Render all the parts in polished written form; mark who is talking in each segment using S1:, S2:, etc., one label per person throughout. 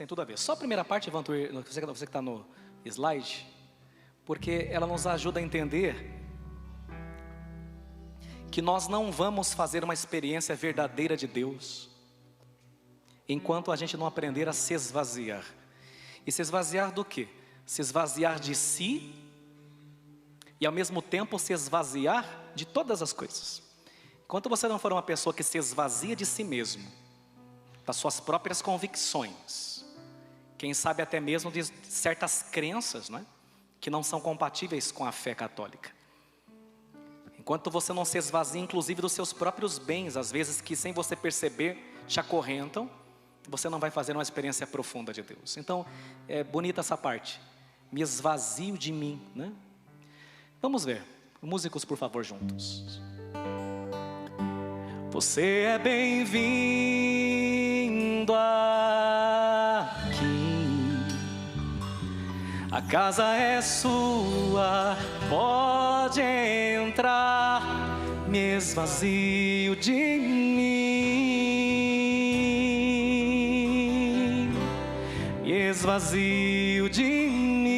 S1: tem tudo a ver. Só a primeira parte, Vantur, você que está no slide, porque ela nos ajuda a entender que nós não vamos fazer uma experiência verdadeira de Deus enquanto a gente não aprender a se esvaziar. E se esvaziar do quê? Se esvaziar de si e ao mesmo tempo se esvaziar de todas as coisas. Enquanto você não for uma pessoa que se esvazia de si mesmo, das suas próprias convicções, quem sabe até mesmo de certas crenças, não é? Que não são compatíveis com a fé católica. Enquanto você não se esvazia inclusive dos seus próprios bens, às vezes que sem você perceber te acorrentam, você não vai fazer uma experiência profunda de Deus. Então, é bonita essa parte. Me esvazio de mim, né? Vamos ver. Músicos, por favor, juntos. Você é bem-vindo aqui. A casa é sua, pode entrar. Me esvazio de mim, me esvazio de mim.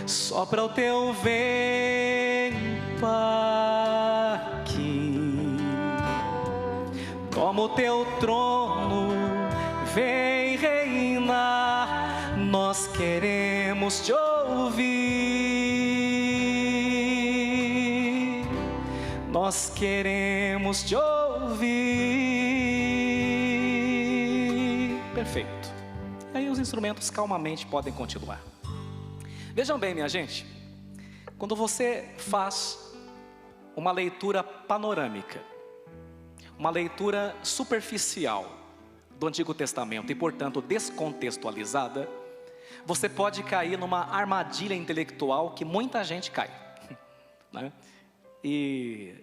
S1: Sopra o teu vento aqui, toma o teu trono, vem reinar. Nós queremos te ouvir, nós queremos te ouvir. Perfeito. E aí os instrumentos calmamente podem continuar. Vejam bem, minha gente, quando você faz uma leitura panorâmica, uma leitura superficial do Antigo Testamento e, portanto, descontextualizada, você pode cair numa armadilha intelectual que muita gente cai, né? E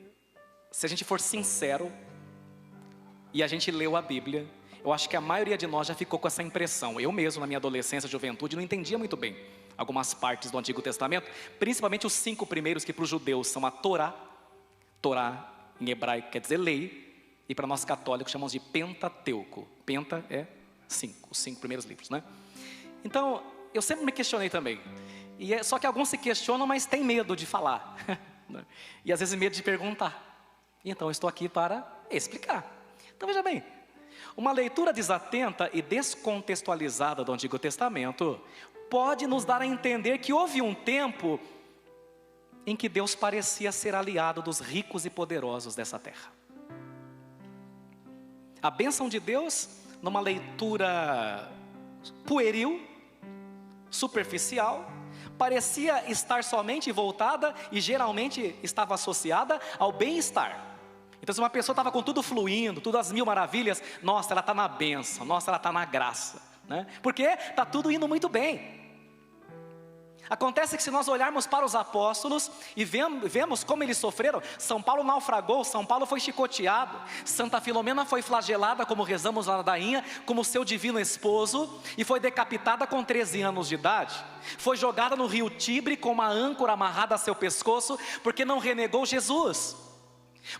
S1: se a gente for sincero e a gente leu a Bíblia, eu acho que a maioria de nós já ficou com essa impressão. Eu mesmo, na minha adolescência e juventude, não entendia muito bem algumas partes do Antigo Testamento, principalmente os 5 primeiros, que para os judeus são a Torá. Torá em hebraico quer dizer lei, e para nós católicos chamamos de Pentateuco. Penta é 5, os 5 primeiros livros, né? Então, eu sempre me questionei também. Só que alguns se questionam, mas têm medo de falar. E às vezes medo de perguntar. Então eu estou aqui para explicar. Então veja bem, uma leitura desatenta e descontextualizada do Antigo Testamento pode nos dar a entender que houve um tempo em que Deus parecia ser aliado dos ricos e poderosos dessa terra. A bênção de Deus, numa leitura pueril, superficial, parecia estar somente voltada e geralmente estava associada ao bem-estar. Então se uma pessoa estava com tudo fluindo, tudo às mil maravilhas, nossa, ela está na bênção, nossa, ela está na graça, né? Porque está tudo indo muito bem. Acontece que se nós olharmos para os apóstolos e vemos como eles sofreram, São Paulo naufragou, São Paulo foi chicoteado, Santa Filomena foi flagelada, como rezamos na ladainha, como seu divino esposo, e foi decapitada com 13 anos de idade. Foi jogada no rio Tibre com uma âncora amarrada a seu pescoço, porque não renegou Jesus,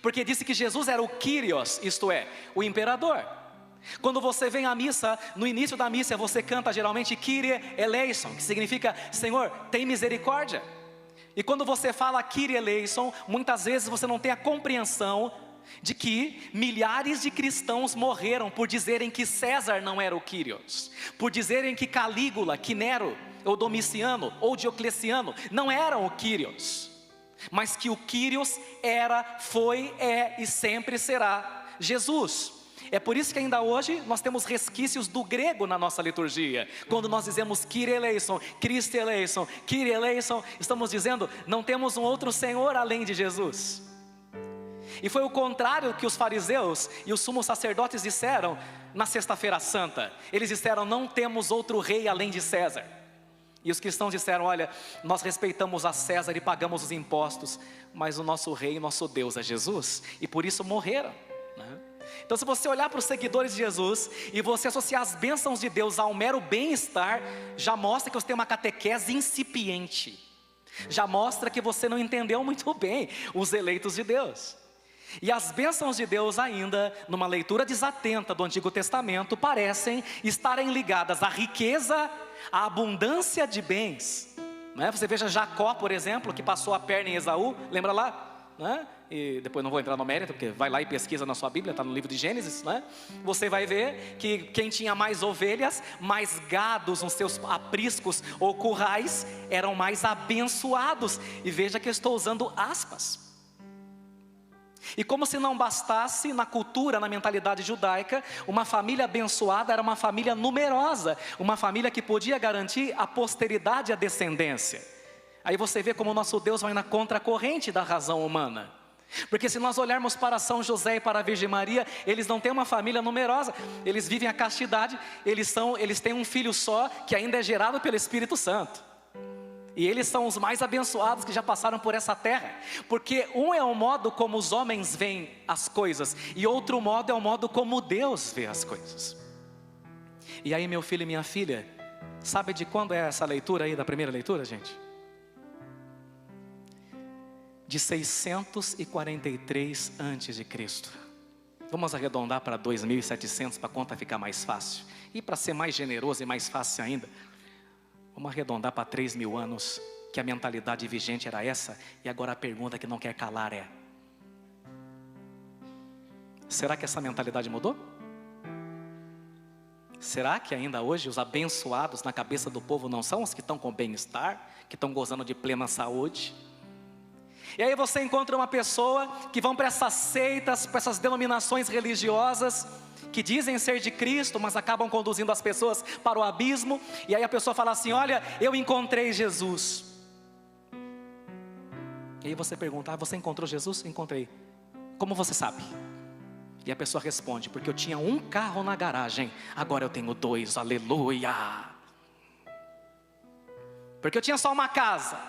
S1: porque disse que Jesus era o Kyrios, isto é, o imperador. Quando você vem à missa, no início da missa você canta geralmente Kyrie eleison, que significa Senhor, tem misericórdia. E quando você fala Kyrie eleison, muitas vezes você não tem a compreensão de que milhares de cristãos morreram por dizerem que César não era o Kyrios, por dizerem que Calígula, que Nero, ou Domiciano, ou Diocleciano não eram o Kyrios, mas que o Kyrios era, foi, é e sempre será Jesus. É por isso que ainda hoje nós temos resquícios do grego na nossa liturgia. Quando nós dizemos Kyrie eleison, Christe eleison, Kyrie eleison, estamos dizendo, não temos um outro Senhor além de Jesus. E foi o contrário que os fariseus e os sumos sacerdotes disseram na sexta-feira santa. Eles disseram, não temos outro rei além de César. E os cristãos disseram, olha, nós respeitamos a César e pagamos os impostos, mas o nosso rei, nosso Deus é Jesus, e por isso morreram, né? Então se você olhar para os seguidores de Jesus e você associar as bênçãos de Deus ao mero bem-estar, já mostra que você tem uma catequese incipiente, já mostra que você não entendeu muito bem os eleitos de Deus. E as bênçãos de Deus ainda, numa leitura desatenta do Antigo Testamento, parecem estarem ligadas à riqueza, à abundância de bens. Não é? Você veja Jacó, por exemplo, que passou a perna em Esaú, lembra lá? Não é? E depois não vou entrar no mérito, porque vai lá e pesquisa na sua Bíblia, está no livro de Gênesis, não é? Você vai ver que quem tinha mais ovelhas, mais gados nos seus apriscos ou currais, eram mais abençoados. E veja que eu estou usando aspas. E como se não bastasse, na cultura, na mentalidade judaica, uma família abençoada era uma família numerosa, uma família que podia garantir a posteridade e a descendência. Aí você vê como o nosso Deus vai na contracorrente da razão humana. Porque se nós olharmos para São José e para a Virgem Maria, eles não têm uma família numerosa, eles vivem a castidade, eles têm um filho só, que ainda é gerado pelo Espírito Santo. E eles são os mais abençoados que já passaram por essa terra. Porque um é o modo como os homens veem as coisas, e outro modo é o modo como Deus vê as coisas. E aí, meu filho e minha filha, sabe de quando é essa leitura aí, da primeira leitura, gente? De 643 antes de Cristo. Vamos arredondar para 2700 para a conta ficar mais fácil. E para ser mais generoso e mais fácil ainda, vamos arredondar para 3.000 anos, que a mentalidade vigente era essa. E agora a pergunta que não quer calar é: será que essa mentalidade mudou? Será que ainda hoje os abençoados na cabeça do povo não são os que estão com bem-estar, que estão gozando de plena saúde? E aí você encontra uma pessoa que vão para essas seitas, para essas denominações religiosas, que dizem ser de Cristo, mas acabam conduzindo as pessoas para o abismo. E aí a pessoa fala assim: olha, eu encontrei Jesus. E aí você pergunta: você encontrou Jesus? Encontrei. Como você sabe? E a pessoa responde: porque eu tinha um carro na garagem, agora eu tenho 2, aleluia. Porque eu tinha só uma casa,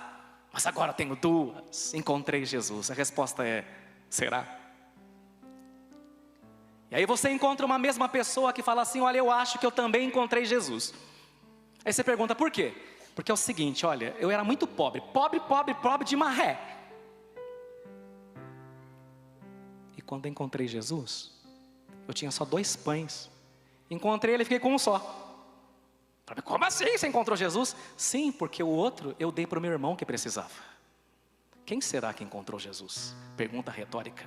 S1: mas agora tenho 2, encontrei Jesus. A resposta é: será? E aí você encontra uma mesma pessoa que fala assim: olha, eu acho que eu também encontrei Jesus. Aí você pergunta: por quê? Porque é o seguinte, olha, eu era muito pobre de maré. E quando eu encontrei Jesus, eu tinha só 2 pães. Encontrei ele e fiquei com um só. Como assim você encontrou Jesus? Sim, porque o outro eu dei para o meu irmão que precisava. Quem será que encontrou Jesus? Pergunta retórica.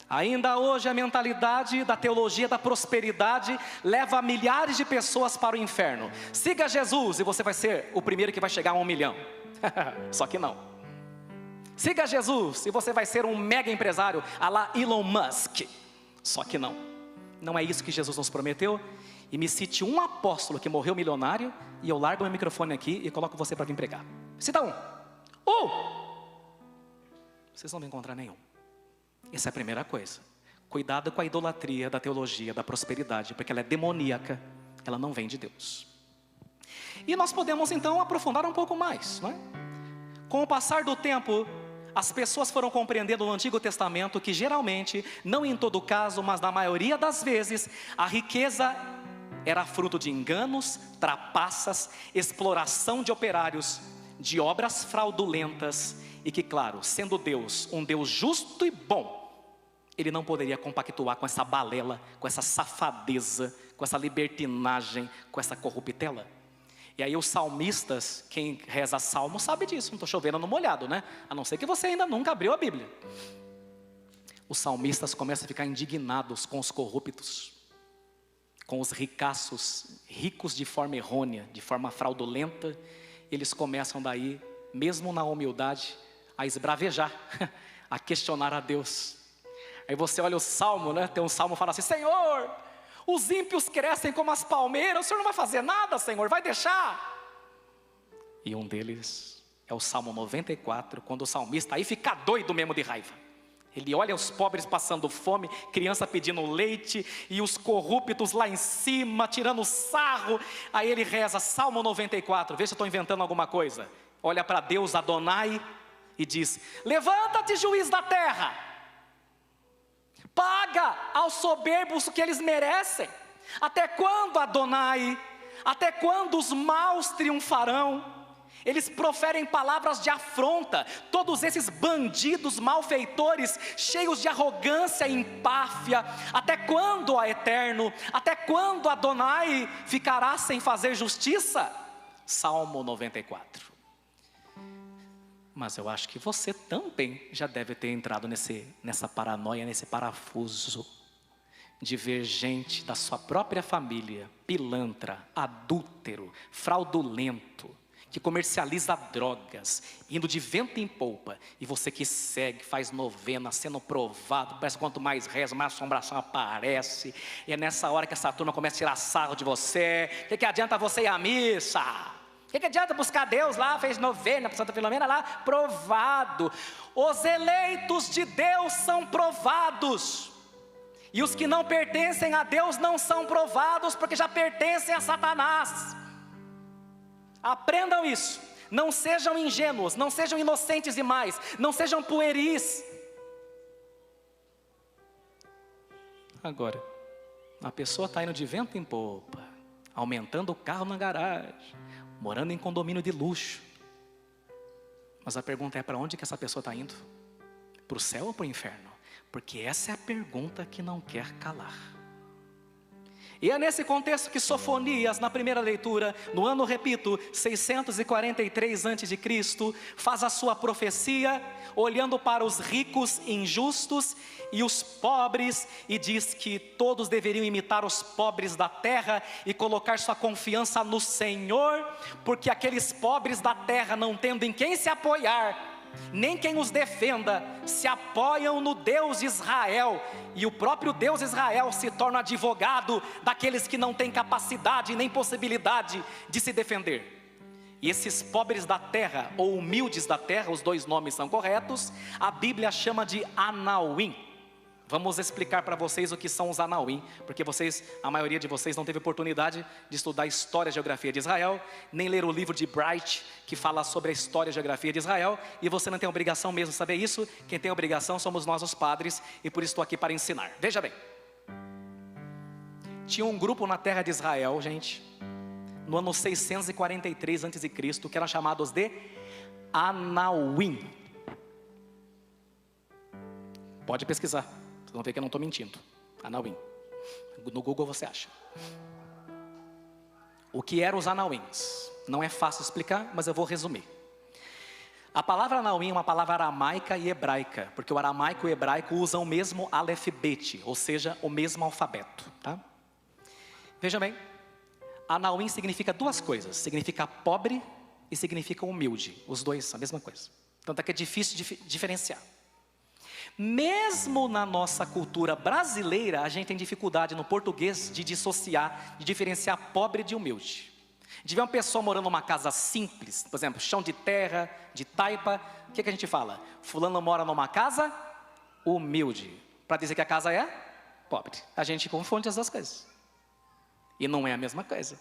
S1: Ainda hoje a mentalidade da teologia da prosperidade leva milhares de pessoas para o inferno. Siga Jesus e você vai ser o primeiro que vai chegar a 1 milhão. Só que não. Siga Jesus e você vai ser um mega empresário à la Elon Musk. Só que não. Não é isso que Jesus nos prometeu. E me cite um apóstolo que morreu milionário, e eu largo meu microfone aqui e coloco você para vir pregar. Cita um. Vocês não vão encontrar nenhum. Essa é a primeira coisa. Cuidado com a idolatria da teologia da prosperidade, porque ela é demoníaca, ela não vem de Deus. E nós podemos então aprofundar um pouco mais, não é? Com o passar do tempo, as pessoas foram compreendendo no Antigo Testamento que geralmente, não em todo caso, mas na maioria das vezes, a riqueza era fruto de enganos, trapaças, exploração de operários, de obras fraudulentas, e que, claro, sendo Deus um Deus justo e bom, Ele não poderia compactuar com essa balela, com essa safadeza, com essa libertinagem, com essa corruptela. E aí os salmistas, quem reza salmo sabe disso, não estou chovendo no molhado, né? A não ser que você ainda nunca abriu a Bíblia. Os salmistas começam a ficar indignados com os corruptos, com os ricaços, ricos de forma errônea, de forma fraudulenta. Eles começam daí, mesmo na humildade, a esbravejar, a questionar a Deus. Aí você olha o salmo, né? Tem um salmo que fala assim: Senhor, os ímpios crescem como as palmeiras, o Senhor não vai fazer nada, Senhor, vai deixar. E um deles é o Salmo 94, quando o salmista aí fica doido mesmo de raiva. Ele olha os pobres passando fome, criança pedindo leite, e os corruptos lá em cima, tirando sarro. Aí ele reza, Salmo 94, vê se eu estou inventando alguma coisa. Olha para Deus, Adonai, e diz: levanta-te, juiz da terra, paga aos soberbos o que eles merecem. Até quando, Adonai? Até quando os maus triunfarão? Eles proferem palavras de afronta. Todos esses bandidos, malfeitores, cheios de arrogância e empáfia. Até quando, ó Eterno? Até quando Adonai ficará sem fazer justiça? Salmo 94. Mas eu acho que você também já deve ter entrado nessa paranoia, nesse parafuso de ver gente da sua própria família, pilantra, adúltero, fraudulento, que comercializa drogas, indo de vento em polpa, e você que segue, faz novena, sendo provado, parece que quanto mais reza, mais assombração aparece, e é nessa hora que essa turma começa a tirar sarro de você. O que adianta você ir à missa? O que adianta buscar Deus lá, fez novena para Santa Filomena lá, provado. Os eleitos de Deus são provados, e os que não pertencem a Deus não são provados, porque já pertencem a Satanás. Aprendam isso, não sejam ingênuos, não sejam inocentes demais, não sejam pueris. Agora, a pessoa está indo de vento em popa, aumentando o carro na garagem, morando em condomínio de luxo. Mas a pergunta é, para onde que essa pessoa está indo? Para o céu ou para o inferno? Porque essa é a pergunta que não quer calar. E é nesse contexto que Sofonias, na primeira leitura, no ano, repito, 643 a.C., faz a sua profecia, olhando para os ricos injustos e os pobres, e diz que todos deveriam imitar os pobres da terra e colocar sua confiança no Senhor, porque aqueles pobres da terra, não tendo em quem se apoiar, nem quem os defenda, se apoiam no Deus de Israel, e o próprio Deus de Israel se torna advogado daqueles que não têm capacidade nem possibilidade de se defender. E esses pobres da terra, ou humildes da terra, os dois nomes são corretos, a Bíblia chama de Anauim. Vamos explicar para vocês o que são os Anauim, porque a maioria de vocês não teve oportunidade de estudar a história e geografia de Israel, nem ler o livro de Bright, que fala sobre a história e geografia de Israel, e você não tem obrigação mesmo de saber isso. Quem tem obrigação somos nós, os padres, e por isso estou aqui para ensinar. Veja bem, tinha um grupo na terra de Israel, gente, no ano 643 a.C., que eram chamados de Anauim. Pode pesquisar. Vocês vão ver que eu não estou mentindo. Anauim. No Google você acha. O que eram os Anauins? Não é fácil explicar, mas eu vou resumir. A palavra Anauim é uma palavra aramaica e hebraica, porque o aramaico e o hebraico usam o mesmo alefabete, ou seja, o mesmo alfabeto, tá? Veja bem, Anauim significa duas coisas: significa pobre e significa humilde. Os dois são a mesma coisa. Tanto é que é difícil de diferenciar. Mesmo na nossa cultura brasileira, a gente tem dificuldade no português de dissociar, de diferenciar pobre de humilde. De ver uma pessoa morando numa casa simples, por exemplo, chão de terra, de taipa, o que a gente fala? Fulano mora numa casa humilde, para dizer que a casa é pobre. A gente confunde as duas coisas, e não é a mesma coisa,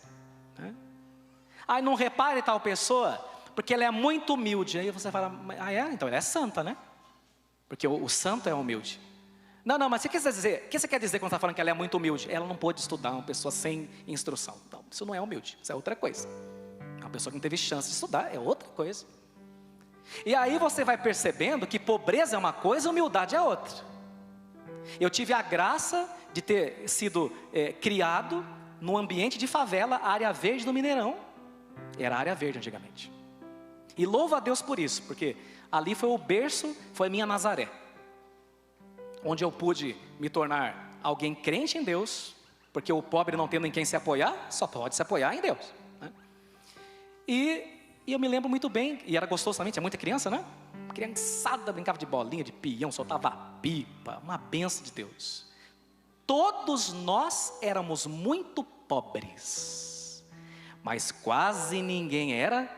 S1: né? Aí não repare tal pessoa, porque ela é muito humilde. Aí você fala, então ela é santa, né? Porque o santo é humilde. Não, mas o que você quer dizer quando está falando que ela é muito humilde? Ela não pôde estudar, uma pessoa sem instrução. Então, isso não é humilde, isso é outra coisa. Uma pessoa que não teve chance de estudar é outra coisa. E aí você vai percebendo que pobreza é uma coisa, humildade é outra. Eu tive a graça de ter sido criado num ambiente de favela, área verde do Mineirão. Era área verde antigamente. E louvo a Deus por isso, porque ali foi o berço, foi minha Nazaré, onde eu pude me tornar alguém crente em Deus, porque o pobre não tendo em quem se apoiar, só pode se apoiar em Deus, né? E eu me lembro muito bem, e era gostoso também, tinha muita criança, né? Criançada, brincava de bolinha, de peão, soltava pipa, uma benção de Deus. Todos nós éramos muito pobres, mas quase ninguém era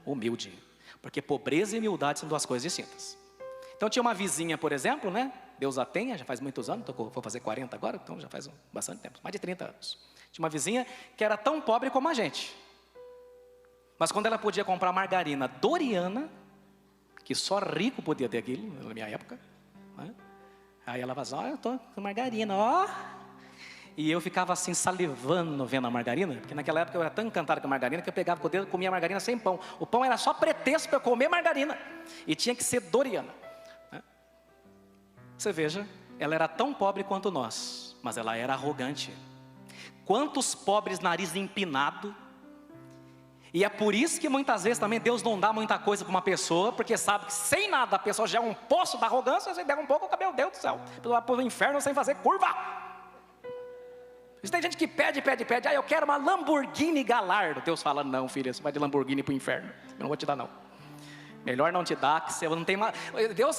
S1: humilde, porque pobreza e humildade são duas coisas distintas. Então tinha uma vizinha, por exemplo, né? Deus a tenha, já faz muitos anos, vou fazer 40 agora, então já faz bastante tempo, mais de 30 anos. Tinha uma vizinha que era tão pobre como a gente, mas quando ela podia comprar margarina Doriana, que só rico podia ter aquilo, na minha época, né? Aí ela fazia, eu tô com margarina, E eu ficava assim salivando vendo a margarina, porque naquela época eu era tão encantado com a margarina que eu pegava com o dedo e comia a margarina sem pão. O pão era só pretexto para eu comer margarina, e tinha que ser Doriana, né? Você veja, ela era tão pobre quanto nós, mas ela era arrogante. Quantos pobres nariz empinado. E é por isso que muitas vezes também Deus não dá muita coisa para uma pessoa, porque sabe que sem nada a pessoa já é um poço da arrogância. Se der um pouco, meu Deus do céu, a pessoa vai para o inferno sem fazer curva. Tem gente que pede, eu quero uma Lamborghini Gallardo. Deus fala, não filha, você vai de Lamborghini para o inferno, eu não vou te dar não. Melhor não te dar, que você não tem uma... Deus,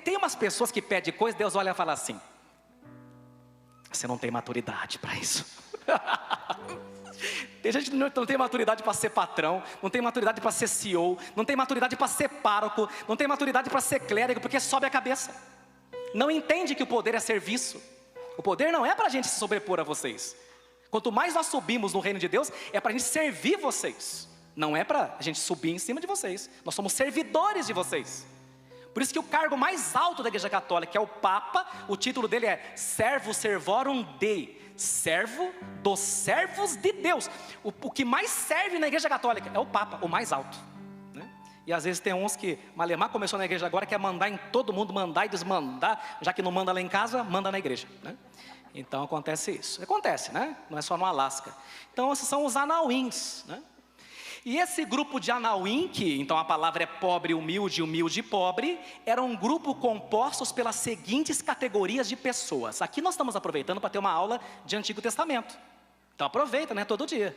S1: tem umas pessoas que pedem coisa, Deus olha e fala assim, você não tem maturidade para isso. Tem gente que não tem maturidade para ser patrão, não tem maturidade para ser CEO, não tem maturidade para ser pároco, não tem maturidade para ser clérigo, porque sobe a cabeça. Não entende que o poder é serviço. O poder não é para a gente se sobrepor a vocês. Quanto mais nós subimos no reino de Deus, é para a gente servir vocês. Não é para a gente subir em cima de vocês. Nós somos servidores de vocês. Por isso que o cargo mais alto da Igreja Católica, que é o Papa, o título dele é Servus Servorum Dei, servo dos servos de Deus. O que mais serve na Igreja Católica é o Papa, o mais alto, né? E às vezes tem uns que, Malemar começou na igreja agora, quer mandar em todo mundo, mandar e desmandar, já que não manda lá em casa, manda na igreja, né? Então acontece isso, acontece, né? Não é só no Alasca. Então esses são os anauins, né? E esse grupo de anauim, que então a palavra é pobre, humilde, humilde e pobre, era um grupo composto pelas seguintes categorias de pessoas. Aqui nós estamos aproveitando para ter uma aula de Antigo Testamento. Então aproveita, né, todo dia.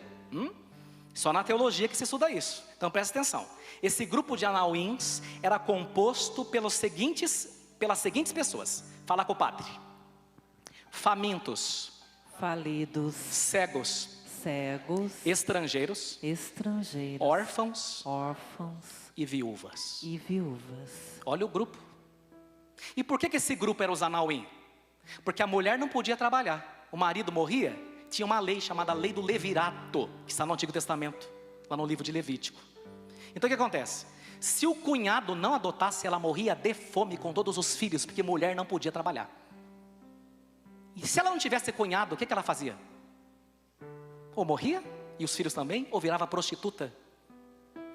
S1: Só na teologia que se estuda isso. Então presta atenção. Esse grupo de anauins era composto pelas seguintes pessoas. Fala com o padre. Famintos.
S2: Falidos.
S1: Cegos.
S2: Estrangeiros,
S1: órfãos
S2: e
S1: viúvas.
S2: viúvas.
S1: Olha o grupo. E por que esse grupo era os anauim? Porque a mulher não podia trabalhar. O marido morria, tinha uma lei chamada lei do levirato, que está no Antigo Testamento, lá no livro de Levítico. Então o que acontece? Se o cunhado não adotasse, ela morria de fome com todos os filhos, porque mulher não podia trabalhar. E se ela não tivesse cunhado, o que ela fazia? Ou morria, e os filhos também, ou virava prostituta.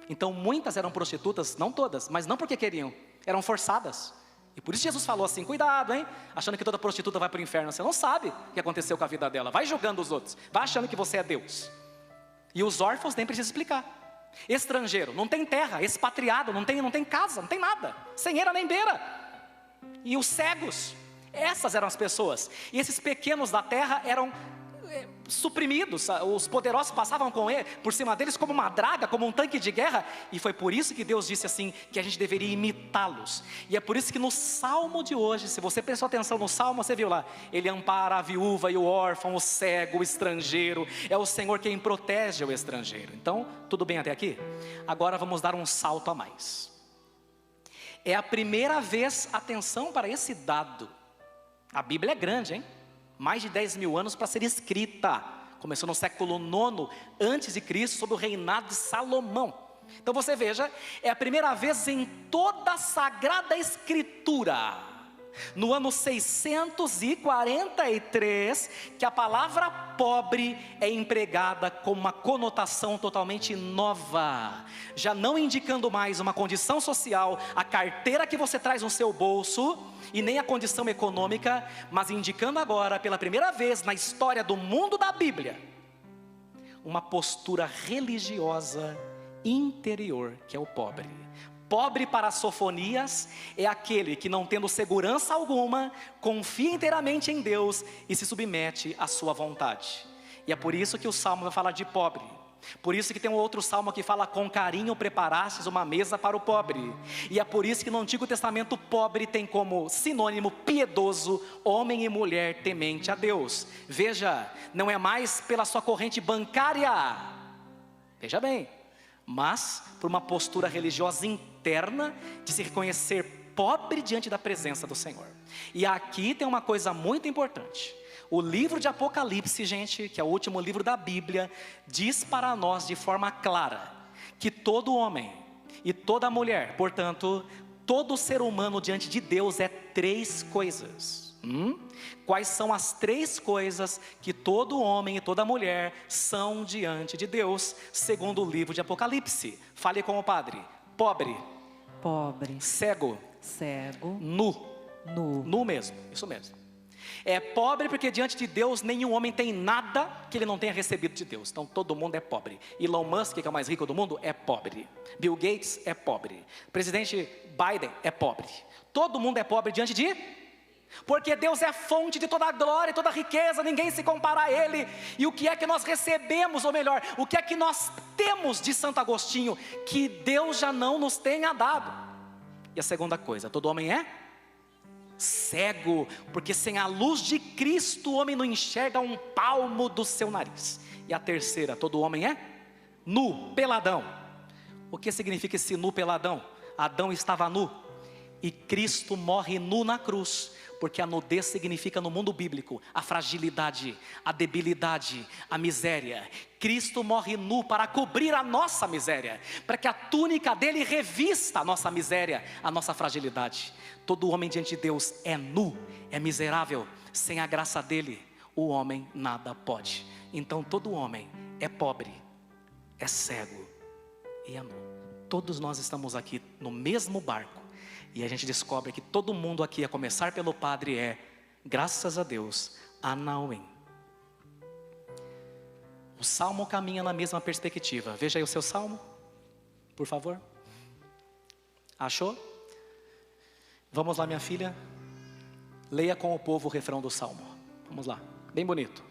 S1: Então muitas eram prostitutas, não todas, mas não porque queriam, eram forçadas. E por isso Jesus falou assim, cuidado, hein, achando que toda prostituta vai para o inferno. Você não sabe o que aconteceu com a vida dela, vai julgando os outros, vai achando que você é Deus. E os órfãos nem precisa explicar. Estrangeiro, não tem terra, expatriado, não tem casa, não tem nada, sem eira nem beira. E os cegos, essas eram as pessoas. E esses pequenos da terra eram suprimidos, os poderosos passavam por cima deles como uma draga, como um tanque de guerra. E foi por isso que Deus disse assim, que a gente deveria imitá-los. E é por isso que no Salmo de hoje, se você prestou atenção no Salmo, você viu lá, ele ampara a viúva e o órfão, o cego, o estrangeiro. É o Senhor quem protege o estrangeiro. Então, tudo bem até aqui? Agora vamos dar um salto a mais. É a primeira vez, atenção para esse dado. A Bíblia é grande, hein? Mais de 10 mil anos para ser escrita. Começou no século 9 antes de Cristo, sob o reinado de Salomão. Então você veja, é a primeira vez em toda a Sagrada Escritura, no ano 643, que a palavra pobre é empregada com uma conotação totalmente nova, já não indicando mais uma condição social, a carteira que você traz no seu bolso, e nem a condição econômica, mas indicando agora, pela primeira vez na história do mundo da Bíblia, uma postura religiosa interior, que é o pobre. Pobre para Sofonias é aquele que, não tendo segurança alguma, confia inteiramente em Deus e se submete à sua vontade. E é por isso que o Salmo vai falar de pobre. Por isso que tem um outro salmo que fala, com carinho preparastes uma mesa para o pobre. E é por isso que no Antigo Testamento pobre tem como sinônimo piedoso, homem e mulher temente a Deus. Veja, não é mais pela sua corrente bancária, veja bem, mas por uma postura religiosa interna de se reconhecer pobre diante da presença do Senhor. E aqui tem uma coisa muito importante. O livro de Apocalipse, gente, que é o último livro da Bíblia, diz para nós de forma clara que todo homem e toda mulher, portanto, todo ser humano diante de Deus é três coisas. Quais são as 3 coisas que todo homem e toda mulher são diante de Deus, segundo o livro de Apocalipse? Fale com o padre. Pobre,
S2: Pobre,
S1: cego,
S2: cego,
S1: nu.
S2: nu.
S1: Nu mesmo, isso mesmo. É pobre porque diante de Deus nenhum homem tem nada que ele não tenha recebido de Deus. Então todo mundo é pobre. Elon Musk, que é o mais rico do mundo, é pobre. Bill Gates é pobre. Presidente Biden é pobre. Todo mundo é pobre diante de... Porque Deus é fonte de toda a glória e toda a riqueza, ninguém se compara a Ele. E o que é que nós recebemos, ou melhor, o que é que nós temos de Santo Agostinho, que Deus já não nos tenha dado? E a segunda coisa, todo homem é cego, porque sem a luz de Cristo o homem não enxerga um palmo do seu nariz. E a terceira, todo homem é nu, peladão. O que significa esse nu peladão? Adão estava nu e Cristo morre nu na cruz, porque a nudez significa no mundo bíblico a fragilidade, a debilidade, a miséria. Cristo morre nu para cobrir a nossa miséria, para que a túnica dele revista a nossa miséria, a nossa fragilidade. Todo homem diante de Deus é nu, é miserável. Sem a graça dele, o homem nada pode. Então todo homem é pobre, é cego e é nu. Todos nós estamos aqui no mesmo barco. E a gente descobre que todo mundo aqui, a começar pelo padre, é, graças a Deus, Anauim. O salmo caminha na mesma perspectiva. Veja aí o seu salmo, por favor. Achou? Vamos lá, minha filha. Leia com o povo o refrão do salmo. Vamos lá, bem bonito.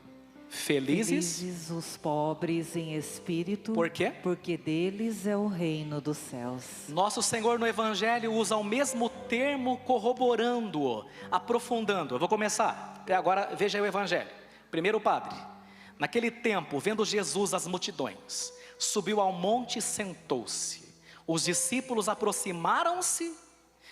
S1: Felizes
S2: os pobres em espírito.
S1: Por quê?
S2: Porque deles é o reino dos céus.
S1: Nosso Senhor no Evangelho usa o mesmo termo, corroborando-o, aprofundando. Eu vou começar. Agora veja aí o Evangelho. Primeiro, o padre. Naquele tempo, vendo Jesus as multidões, subiu ao monte e sentou-se. Os discípulos aproximaram-se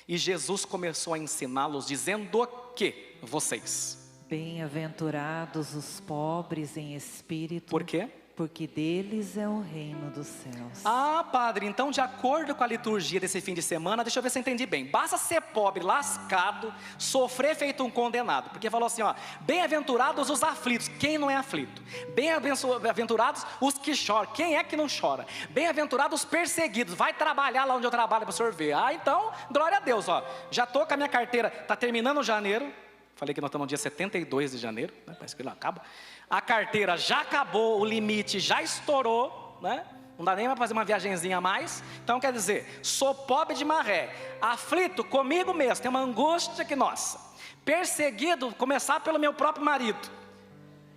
S1: e Jesus começou a ensiná-los, dizendo o quê? Vocês.
S2: Bem-aventurados os pobres em espírito.
S1: Por quê?
S2: Porque deles é o reino dos céus.
S1: Ah, padre, então de acordo com a liturgia desse fim de semana, deixa eu ver se eu entendi bem. Basta ser pobre, lascado, sofrer feito um condenado. Porque falou assim, ó, bem-aventurados os aflitos. Quem não é aflito? Bem-aventurados os que choram. Quem é que não chora? Bem-aventurados os perseguidos. Vai trabalhar lá onde eu trabalho para o senhor ver. Ah, então, glória a Deus, ó. Já estou com a minha carteira, está terminando janeiro. Falei que nós estamos no dia 72 de janeiro, né? Parece que ele acaba. A carteira já acabou, o limite já estourou, né? Não dá nem para fazer uma viagenzinha a mais. Então quer dizer, sou pobre de maré, aflito comigo mesmo, tem uma angústia que nossa. Perseguido, começar pelo meu próprio marido.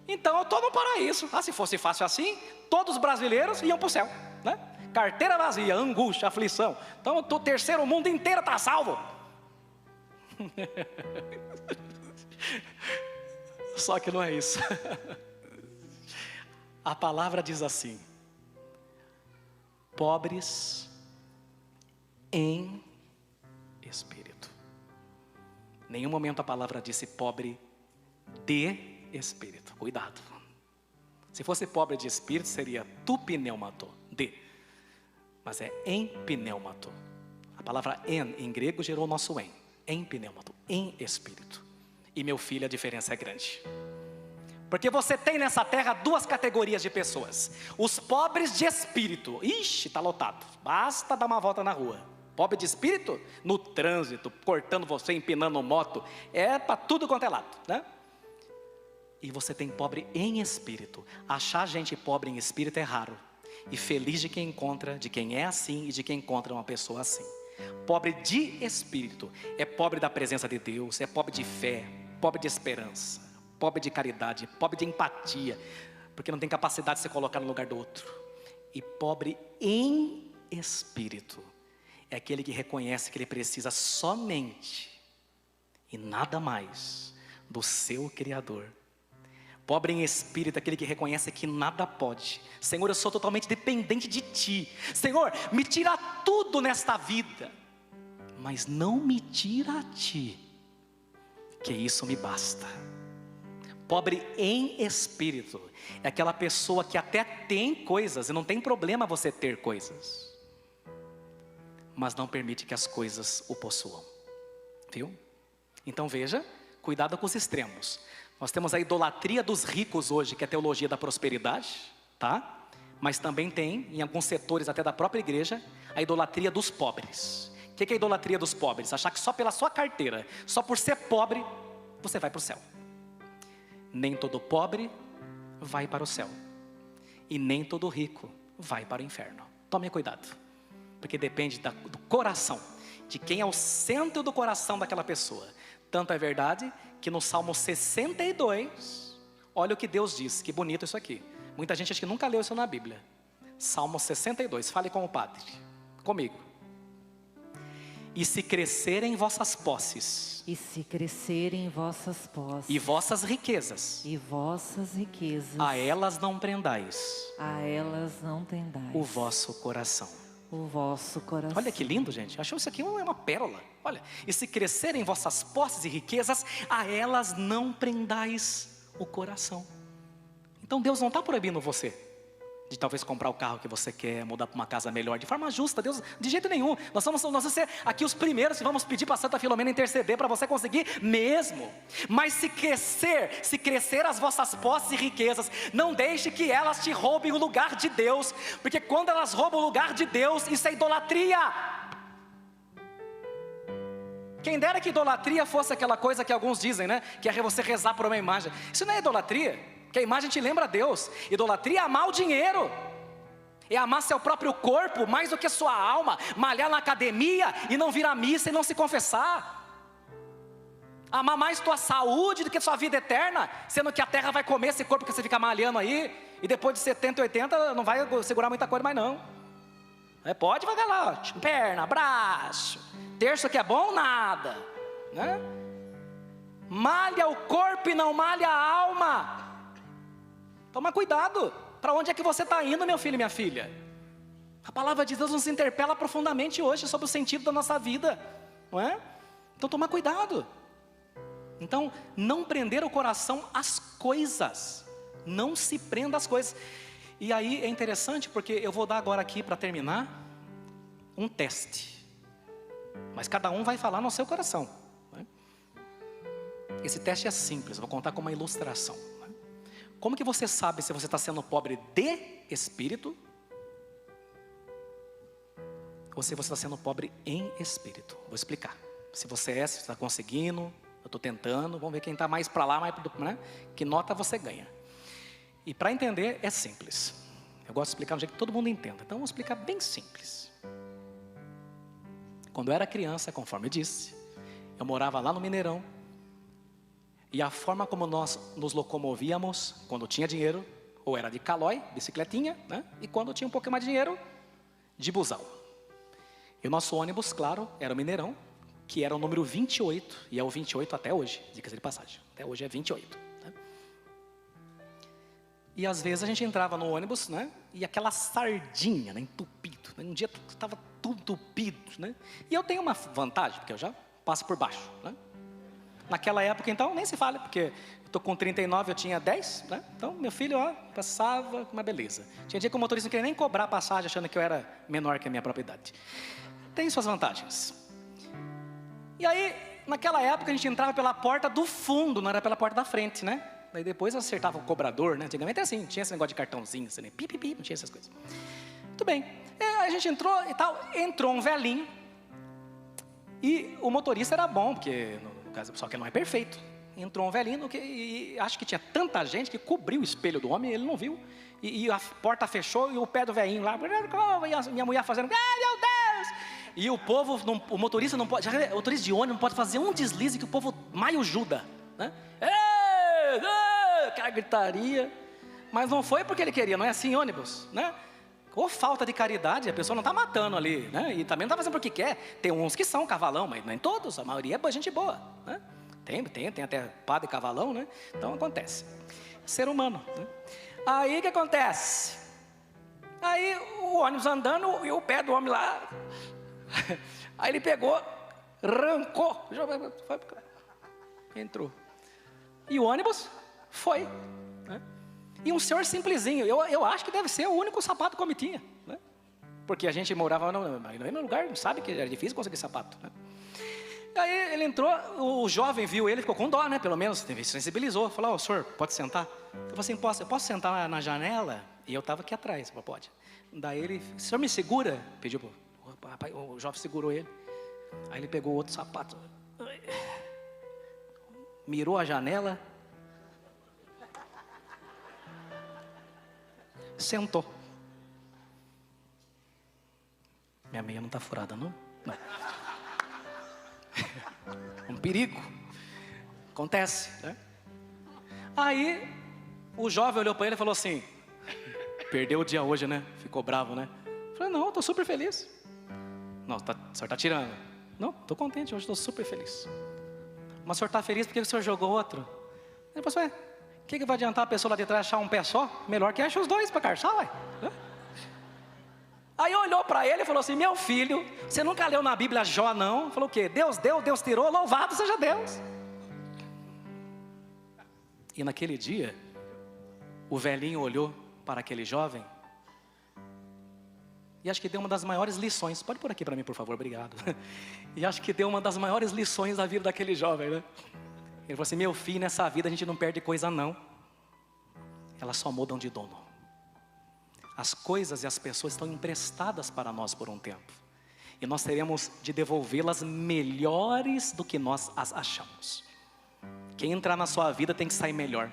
S1: Então eu estou no paraíso. Ah, se fosse fácil assim, todos os brasileiros iam para o céu, né? Carteira vazia, angústia, aflição. Então o terceiro mundo inteiro está salvo. Só que não é isso. A palavra diz assim: pobres em espírito. Em nenhum momento a palavra disse pobre de espírito. Cuidado. Se fosse pobre de espírito seria tu pneumato, de. Mas é em pneumato. A palavra em grego gerou o nosso em pneumato, em espírito. E meu filho, a diferença é grande. Porque você tem nessa terra 2 categorias de pessoas. Os pobres de espírito. Ixi, está lotado. Basta dar uma volta na rua. Pobre de espírito, no trânsito, cortando você, empinando moto. É para tudo quanto é lado, né? E você tem pobre em espírito. Achar gente pobre em espírito é raro. E feliz de quem encontra, de quem é assim e de quem encontra uma pessoa assim. Pobre de espírito é pobre da presença de Deus, é pobre de fé, pobre de esperança, pobre de caridade, pobre de empatia, porque não tem capacidade de se colocar no lugar do outro. E pobre em espírito é aquele que reconhece que ele precisa somente e nada mais do seu Criador. Pobre em espírito é aquele que reconhece que nada pode. Senhor, eu sou totalmente dependente de Ti. Senhor, me tira tudo nesta vida, mas não me tira a Ti, que isso me basta. Pobre em espírito é aquela pessoa que até tem coisas, e não tem problema você ter coisas, mas não permite que as coisas o possuam. Viu? Então veja, cuidado com os extremos. Nós temos a idolatria dos ricos hoje, que é a teologia da prosperidade, tá? Mas também tem, em alguns setores até da própria igreja, a idolatria dos pobres. O que é a idolatria dos pobres? Achar que só pela sua carteira, só por ser pobre, você vai para o céu. Nem todo pobre vai para o céu. E nem todo rico vai para o inferno. Tome cuidado, porque depende do coração, de quem é o centro do coração daquela pessoa. Tanto é verdade que no Salmo 62, olha o que Deus diz, que bonito isso aqui. Muita gente acha que nunca leu isso na Bíblia. Salmo 62, fale com o padre, comigo. E se crescerem vossas posses,
S2: E se crescerem vossas posses,
S1: e vossas riquezas,
S2: e vossas riquezas,
S1: a elas não prendais
S2: a elas não tendais
S1: o vosso coração.
S2: o vosso coração.
S1: Olha que lindo, gente. Achou isso aqui uma pérola. Olha, e se crescerem vossas posses e riquezas, a elas não prendais o coração. Então Deus não está proibindo você de talvez comprar o carro que você quer, mudar para uma casa melhor, de forma justa. Deus, de jeito nenhum. Nós vamos ser aqui os primeiros que vamos pedir para Santa Filomena interceder para você conseguir mesmo. Mas se crescer as vossas posses e riquezas, não deixe que elas te roubem o lugar de Deus, porque quando elas roubam o lugar de Deus, isso é idolatria. Quem dera que idolatria fosse aquela coisa que alguns dizem, né? Que é você rezar por uma imagem. Isso não é idolatria. Que a imagem te lembra a Deus. Idolatria é amar o dinheiro, é amar seu próprio corpo mais do que sua alma, malhar na academia e não vir à missa e não se confessar, amar mais tua saúde do que sua vida eterna, sendo que a terra vai comer esse corpo que você fica malhando aí, e depois de 70, 80 não vai segurar muita coisa mais não. Pode vagar lá, perna, braço, terço que é bom, nada, né? Malha o corpo e não malha a alma. Toma cuidado, para onde é que você está indo, meu filho e minha filha? A palavra de Deus nos interpela profundamente hoje sobre o sentido da nossa vida, não é? Então toma cuidado. Então, não prender o coração às coisas, não se prenda às coisas. E aí é interessante, porque eu vou dar agora aqui para terminar, um teste, mas cada um vai falar no seu coração, não é? Esse teste é simples, eu vou contar com uma ilustração. Como que você sabe se você está sendo pobre de espírito ou se você está sendo pobre em espírito? Vou explicar. Se você está conseguindo, eu estou tentando, vamos ver quem está mais para lá, né? Que nota você ganha. E para entender é simples. Eu gosto de explicar de um jeito que todo mundo entenda. Então eu vou explicar bem simples. Quando eu era criança, conforme eu disse, eu morava lá no Mineirão. E a forma como nós nos locomovíamos, quando tinha dinheiro, ou era de calói, bicicletinha, né? E quando tinha um pouquinho mais de dinheiro, de busão. E o nosso ônibus, claro, era o Mineirão, que era o número 28, e é o 28 até hoje, dica de passagem. Até hoje é 28. Né? E às vezes a gente entrava no ônibus, né? E aquela sardinha, né? Entupido. Né? Um dia estava tudo entupido, né? E eu tenho uma vantagem, porque eu já passo por baixo, né? Naquela época, então, nem se fala, porque eu estou com 39, eu tinha 10, né? Então, meu filho, ó, passava com uma beleza. Tinha dia que o motorista não queria nem cobrar a passagem, achando que eu era menor que a minha própria idade. Tem suas vantagens. E aí, naquela época, a gente entrava pela porta do fundo, não era pela porta da frente, né? Daí depois acertava o cobrador, né? Antigamente era assim, tinha esse negócio de cartãozinho, assim, né? Pi, não tinha essas coisas. Muito bem. A gente entrou e tal, entrou um velhinho, e o motorista era bom, porque... Só que não é perfeito. Entrou um velhinho e acho que tinha tanta gente que cobriu o espelho do homem, ele não viu. E a porta fechou e o pé do velhinho lá, e a minha mulher fazendo, ai meu Deus! E o povo, o motorista não pode, o motorista de ônibus não pode fazer um deslize que o povo maio ajuda, né? Aquela gritaria. Mas não foi porque ele queria, não é assim ônibus, né? Ou falta de caridade, a pessoa não está matando ali, né? E também não está fazendo porque quer. Tem uns que são cavalão, mas nem todos, a maioria é gente boa, né? Tem até padre cavalão, né? Então acontece. Ser humano, né? Aí o que acontece? Aí o ônibus andando e o pé do homem lá. Aí ele pegou, arrancou, entrou. E o ônibus foi, né? E um senhor simplesinho, eu acho que deve ser o único sapato que eu tinha, né? Porque a gente morava no mesmo lugar, sabe que era difícil conseguir sapato, né? Aí ele entrou, o jovem viu ele, ficou com dó, né? Pelo menos, sensibilizou. Falou, ô senhor, pode sentar? Eu falei assim, posso sentar na janela? E eu estava aqui atrás, falei, pode. Daí ele, o senhor me segura? Pediu pro rapaz, o jovem segurou ele. Aí ele pegou outro sapato, mirou a janela, sentou. Minha meia não está furada, não? Não. Um perigo. Acontece, né? Aí o jovem olhou para ele e falou assim, perdeu o dia hoje, né? Ficou bravo, né? Eu falei, não, estou super feliz. Não, o senhor está tirando. Não, estou contente hoje, estou super feliz. Mas o senhor está feliz porque o senhor jogou outro? Ele falou assim, o que vai adiantar a pessoa lá de trás achar um pé só? Melhor que ache os dois para carçar, ué. Aí olhou para ele e falou assim, meu filho, você nunca leu na Bíblia Jó não? Falou o quê? Deus deu, Deus tirou, louvado seja Deus. E naquele dia, o velhinho olhou para aquele jovem e acho que deu uma das maiores lições. Pode pôr aqui para mim, por favor, obrigado. E acho que deu uma das maiores lições da vida daquele jovem, né? Ele falou assim, meu filho, nessa vida a gente não perde coisa não. Elas só mudam de dono. As coisas e as pessoas estão emprestadas para nós por um tempo. E nós teremos de devolvê-las melhores do que nós as achamos. Quem entrar na sua vida tem que sair melhor.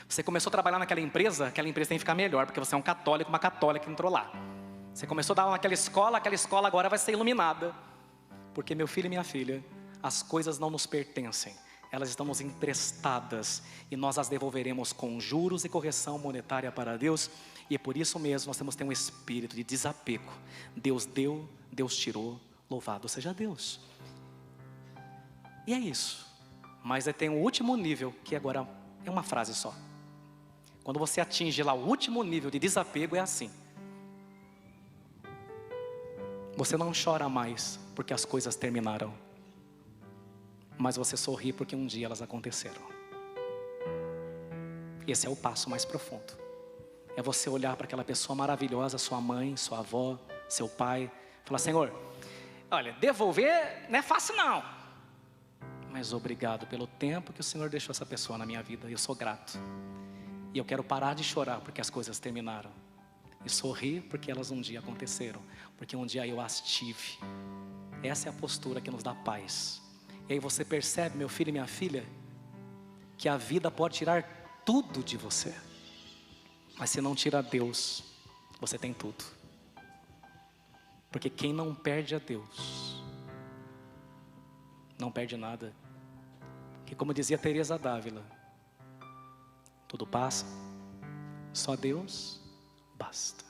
S1: Você começou a trabalhar naquela empresa, aquela empresa tem que ficar melhor, porque você é um católico, uma católica que entrou lá. Você começou a dar aula naquela escola agora vai ser iluminada. Porque meu filho e minha filha, as coisas não nos pertencem. Elas estão nos emprestadas e nós as devolveremos com juros e correção monetária para Deus. E é por isso mesmo nós temos que ter um espírito de desapego. Deus deu, Deus tirou, louvado seja Deus. E é isso. Mas tem um último nível, que agora é uma frase só. Quando você atinge lá o último nível de desapego, é assim. Você não chora mais porque as coisas terminaram. Mas você sorri porque um dia elas aconteceram. Esse é o passo mais profundo. É você olhar para aquela pessoa maravilhosa, sua mãe, sua avó, seu pai, falar, Senhor, olha, devolver não é fácil não. Mas obrigado pelo tempo que o Senhor deixou essa pessoa na minha vida. Eu sou grato. E eu quero parar de chorar porque as coisas terminaram. E sorrir porque elas um dia aconteceram. Porque um dia eu as tive. Essa é a postura que nos dá paz. E aí você percebe, meu filho e minha filha, que a vida pode tirar tudo de você. Mas se não tira Deus, você tem tudo. Porque quem não perde a Deus, não perde nada. Que como dizia Teresa d'Ávila, tudo passa, só Deus basta.